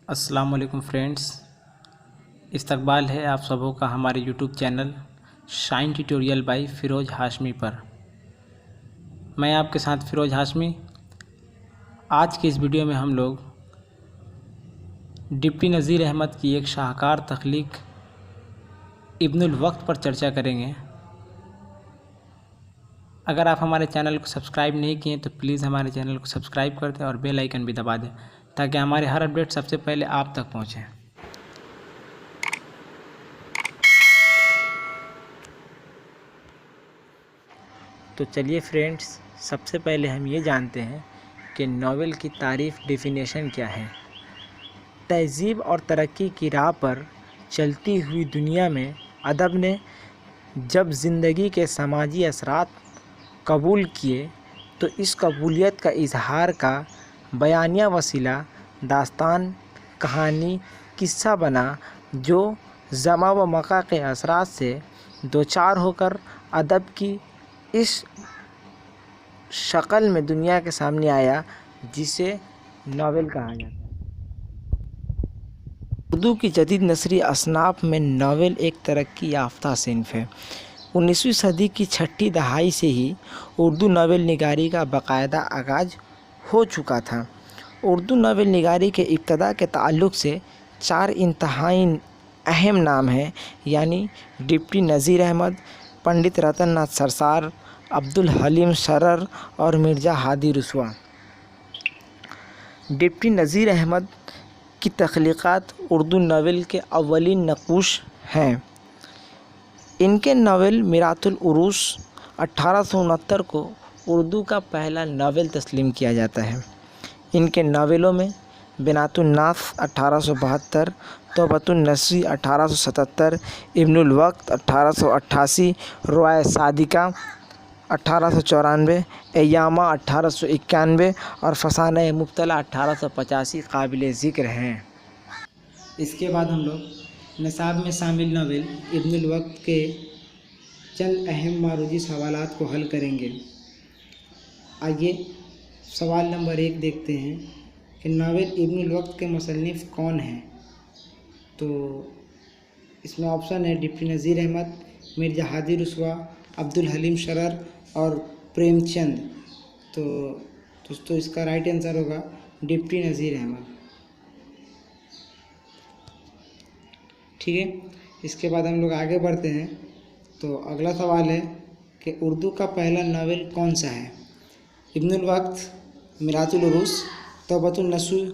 अस्सलाम वालेकुम फ्रेंड्स, इस्तकबाल है आप सबों का हमारे YouTube channel shine tutorial by Firoz Hashmi पर। मैं आपके साथ फ़िरोज़ हाशमी। आज की इस वीडियो में हम लोग डिप्टी नज़ीर अहमद की एक शाहकार तख्लीक इब्नुल वक्त पर चर्चा करेंगे। अगर आप हमारे चैनल को सब्सक्राइब नहीं किए तो प्लीज़ हमारे चैनल को सब्सक्राइब कर दें और बेल आइकन भी दबा दें ताकि हमारे हर अपडेट सबसे पहले आप तक पहुँचे। तो चलिए फ्रेंड्स, सबसे पहले हम ये जानते हैं कि नावल की तारीफ़ डेफिनेशन क्या है। तहज़ीब और तरक्की की राह पर चलती हुई दुनिया में अदब ने जब ज़िंदगी के समाजी असरात कबूल किए तो इस कबूलियत का इजहार का बयानिया वसीला दास्तान, कहानी, किस्सा बना जो ज़मा व मका के असरात से दो चार होकर अदब की इस शक्ल में दुनिया के सामने आया जिसे नावल कहा जाता है। उर्दू की जदीद नसरी असनाफ में नावल एक तरक्की याफ्ता सिन्फ है। 19वीं सदी की छठी दहाई से ही उर्दू नावल निगारी का बाकायदा आगाज़ हो चुका था। उर्दू नावल निगारी के इब्तदा के ताल्लुक़ से चार इंतहाई अहम नाम हैं, यानी डिप्टी नज़ीर अहमद, पंडित रतन नाथ सरसार, अब्दुल हलीम शरर और मिर्ज़ा हादी रुसवा। डिप्टी नज़ीर अहमद की तख्लीक़ात उर्दू नावल के अव्वलीन नक़ूश हैं। इनके नावल मिरातुल उरूस 1869 को उर्दू का पहला नावल तस्लीम किया जाता है। इनके नावलों में बिनातुन नास 1872, तौबतुन नसरी 1877, इब्नुल वक्त 1888, रुआए सादिका 1894, एयामा 1891 और फसाना मुब्तला 1885 काबिल ज़िक्र हैं। इसके बाद हम लोग निसाब में शामिल नावल इब्नुल वक्त के चंद अहम मारूजी सवालात को हल करेंगे। आइए सवाल नंबर 1 देखते हैं कि नावल इब्नुल वक्त के मुसन्निफ़ कौन हैं। तो इसमें ऑप्शन है डिप्टी नज़ीर अहमद, मिर्ज़ा हादी रुसवा, अब्दुल हलीम शरर और प्रेमचंद। तो दोस्तों इसका राइट आंसर होगा डिप्टी नज़ीर अहमद। ठीक है, इसके बाद हम लोग आगे बढ़ते हैं। तो अगला सवाल है कि उर्दू का पहला नावल कौन सा है। इब्नुल वक्त, मिरातुल उरूस, तौबतुन नसूह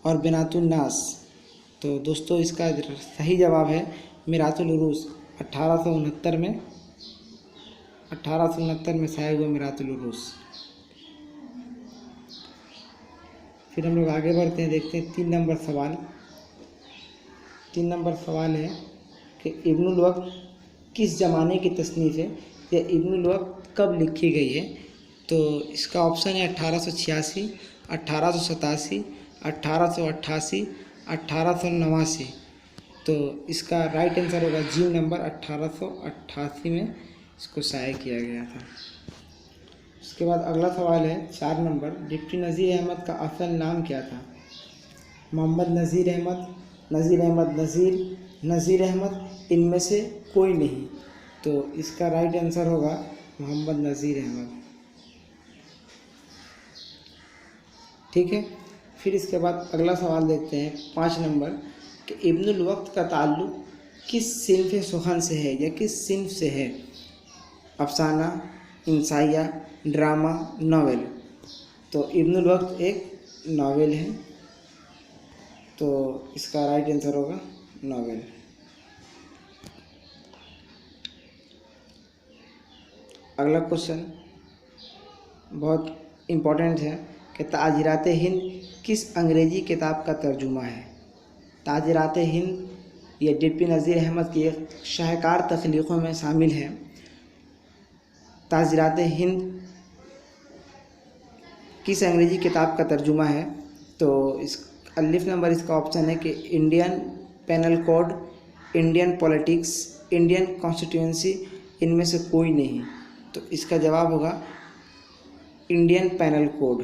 और बिनातुन नास। तो दोस्तों इसका सही जवाब है मिरातुल उरूस। 1869 में शाया हुआ मिरातुल उरूस। फिर हम लोग आगे बढ़ते हैं, देखते हैं 3 नंबर सवाल। 3 नंबर सवाल है कि इब्नुल वक्त किस ज़माने की तसनीफ़ है या इब्नुल वक्त कब लिखी गई है। तो इसका ऑप्शन है 1886, 1887, 1888, 1889। तो इसका राइट आंसर होगा जी नंबर 1888 में इसको शाया किया गया था। उसके बाद अगला सवाल है 4 नंबर, डिप्टी नज़ीर अहमद का असल नाम क्या था। मोहम्मद नज़ीर अहमद, नज़ीर अहमद नज़ीर, नज़ीर अहमद, इनमें से कोई नहीं। तो इसका राइट आंसर होगा मोहम्मद नज़ीर अहमद। ठीक है, फिर इसके बाद अगला सवाल देखते हैं 5 नंबर कि इब्नुल वक्त का ताल्लुक़ किस सिन्फ़ सुख़न से है या किस सिन्फ़ से है। अफसाना, इंसाइया, ड्रामा, नावल। तो इब्नुल वक्त एक नावल है, तो इसका राइट आंसर होगा नावल। अगला क्वेश्चन बहुत इम्पोर्टेंट है कि ताजिरात हिंद किस अंग्रेज़ी किताब का तर्जुमा है। ताजिरात हिंद ये डिप्टी नज़ीर अहमद की एक शाहकार तख्लीक़ों में शामिल है। ताजिरात हिंद किस अंग्रेज़ी किताब का तर्जुमा है। तो इस अलिफ नंबर इसका ऑप्शन है कि Indian penal code, Indian politics, Indian constituency, इनमें से कोई नहीं। तो इसका जवाब होगा इंडियन पेनल कोड।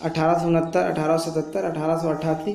1869، 1877، 1888